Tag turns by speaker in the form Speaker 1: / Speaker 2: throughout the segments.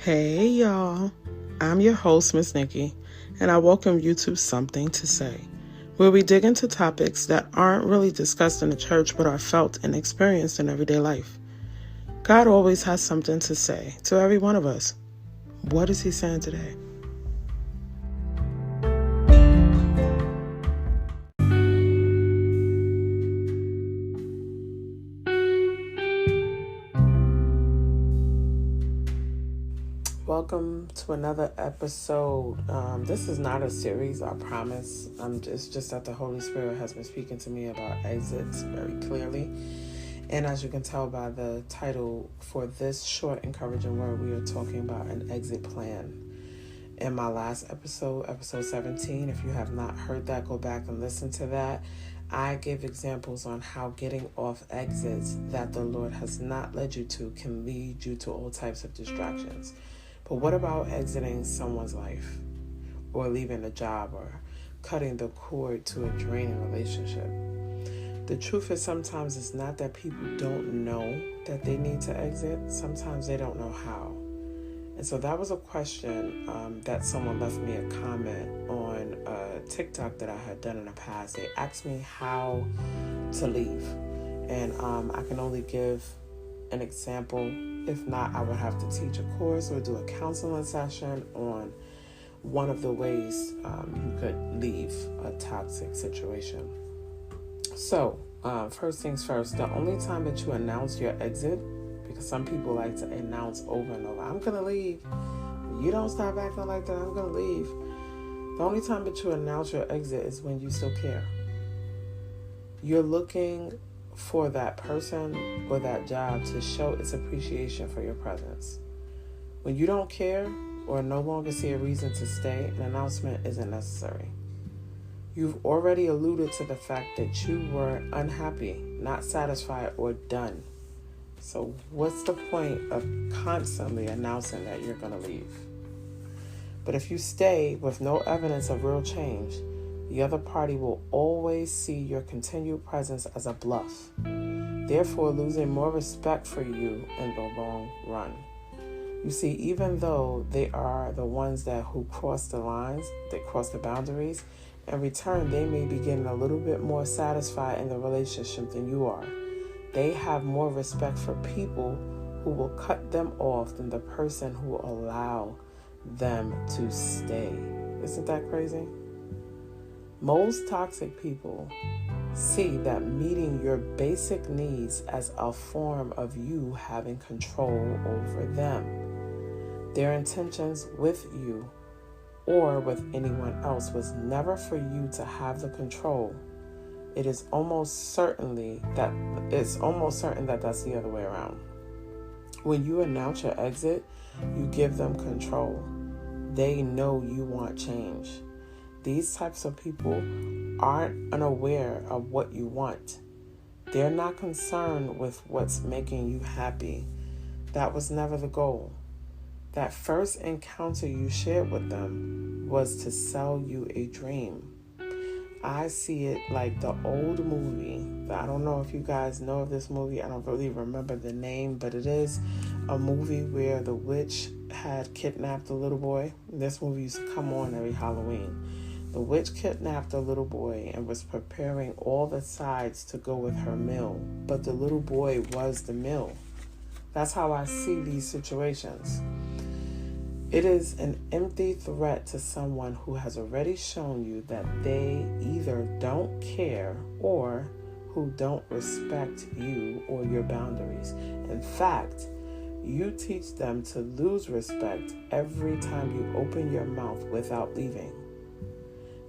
Speaker 1: Hey y'all, I'm your host, Miss Nikki, and I welcome you to Something to Say, where we dig into topics that aren't really discussed in the church but are felt and experienced in everyday life. God always has something to say to every one of us. What is he saying today? Welcome to another episode. This is not a series, I promise. It's just that the Holy Spirit has been speaking to me about exits very clearly. And as you can tell by the title for this short encouraging word, we are talking about an exit plan. In my last episode 17, if you have not heard that, go back and listen to that. I gave examples on how getting off exits that the Lord has not led you to can lead you to all types of distractions. But what about exiting someone's life, or leaving a job, or cutting the cord to a draining relationship? The truth is, sometimes it's not that people don't know that they need to exit. Sometimes they don't know how. And so that was a question that someone left me a comment on TikTok that I had done in the past. They asked me how to leave. And I can only give an example. If not, I would have to teach a course or do a counseling session on one of the ways you could leave a toxic situation. So, first things first, the only time that you announce your exit, because some people like to announce over and over, I'm going to leave. You don't stop acting like that, I'm going to leave. The only time that you announce your exit is when you still care. You're looking for that person or that job to show its appreciation for your presence. When you don't care or no longer see a reason to stay, an announcement isn't necessary. You've already alluded to the fact that you were unhappy, not satisfied, or done. So what's the point of constantly announcing that you're going to leave? But if you stay with no evidence of real change, the other party will always see your continued presence as a bluff, therefore losing more respect for you in the long run. You see, even though they are the ones who cross the lines, they cross the boundaries, in return, they may be getting a little bit more satisfied in the relationship than you are. They have more respect for people who will cut them off than the person who will allow them to stay. Isn't that crazy? Most toxic people see that meeting your basic needs as a form of you having control over them. Their intentions with you or with anyone else was never for you to have the control. It's almost certain that that's the other way around. When you announce your exit, you give them control. They know you want change. These types of people aren't unaware of what you want. They're not concerned with what's making you happy. That was never the goal. That first encounter you shared with them was to sell you a dream. I see it like the old movie. I don't know if you guys know of this movie. I don't really remember the name, but it is a movie where the witch had kidnapped a little boy. This movie used to come on every Halloween. The witch kidnapped a little boy and was preparing all the sides to go with her meal, but the little boy was the meal. That's how I see these situations. It is an empty threat to someone who has already shown you that they either don't care or who don't respect you or your boundaries. In fact, you teach them to lose respect every time you open your mouth without leaving.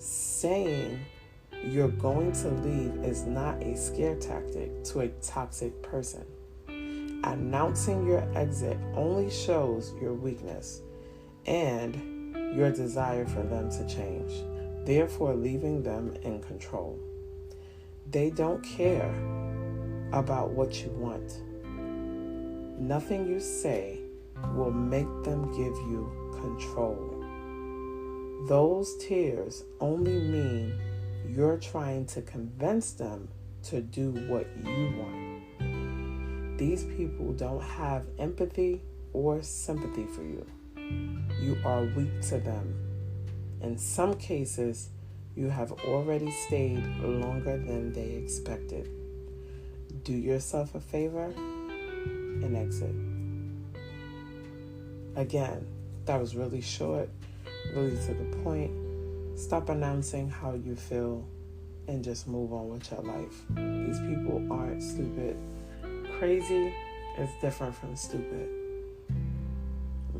Speaker 1: Saying you're going to leave is not a scare tactic to a toxic person. Announcing your exit only shows your weakness and your desire for them to change, therefore leaving them in control. They don't care about what you want. Nothing you say will make them give you control. Those tears only mean you're trying to convince them to do what you want. These people don't have empathy or sympathy for you. You are weak to them. In some cases, you have already stayed longer than they expected. Do yourself a favor and exit. Again, that was really short, really to the point. Stop announcing how you feel and just move on with your life. These people aren't stupid. Crazy is different from stupid.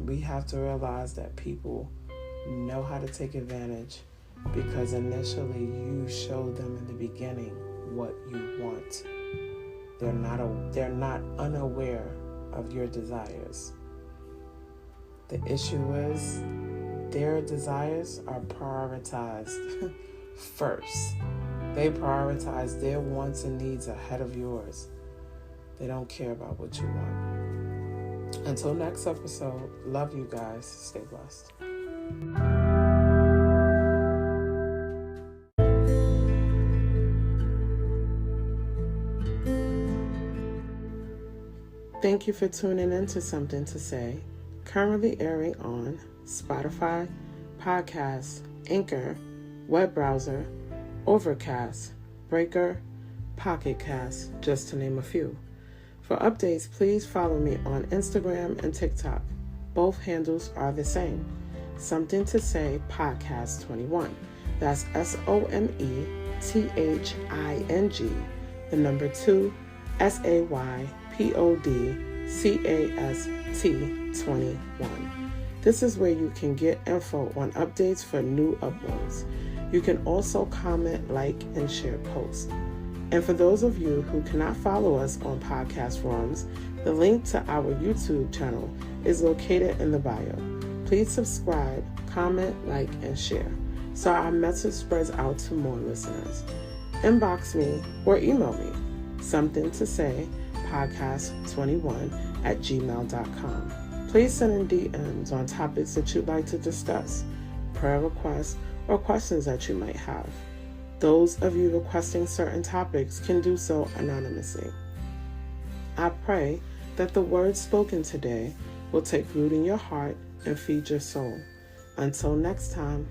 Speaker 1: We have to realize that people know how to take advantage because initially you showed them in the beginning what you want. They're not unaware of your desires. The issue is their desires are prioritized first. They prioritize their wants and needs ahead of yours. They don't care about what you want. Until next episode, love you guys. Stay blessed. Thank you for tuning in to Something to Say, currently airing on Spotify, Podcast, Anchor, web browser, Overcast, Breaker, Pocket Cast, just to name a few. For updates, please follow me on Instagram and TikTok. Both handles are the same. Something to Say Podcast 21. That's SOMETHING, the number 2, SAYPODCAST 21. This is where you can get info on updates for new uploads. You can also comment, like, and share posts. And for those of you who cannot follow us on podcast forums, the link to our YouTube channel is located in the bio. Please subscribe, comment, like, and share so our message spreads out to more listeners. Inbox me or email me, something to say podcast21@gmail.com. Please send in DMs on topics that you'd like to discuss, prayer requests, or questions that you might have. Those of you requesting certain topics can do so anonymously. I pray that the words spoken today will take root in your heart and feed your soul. Until next time.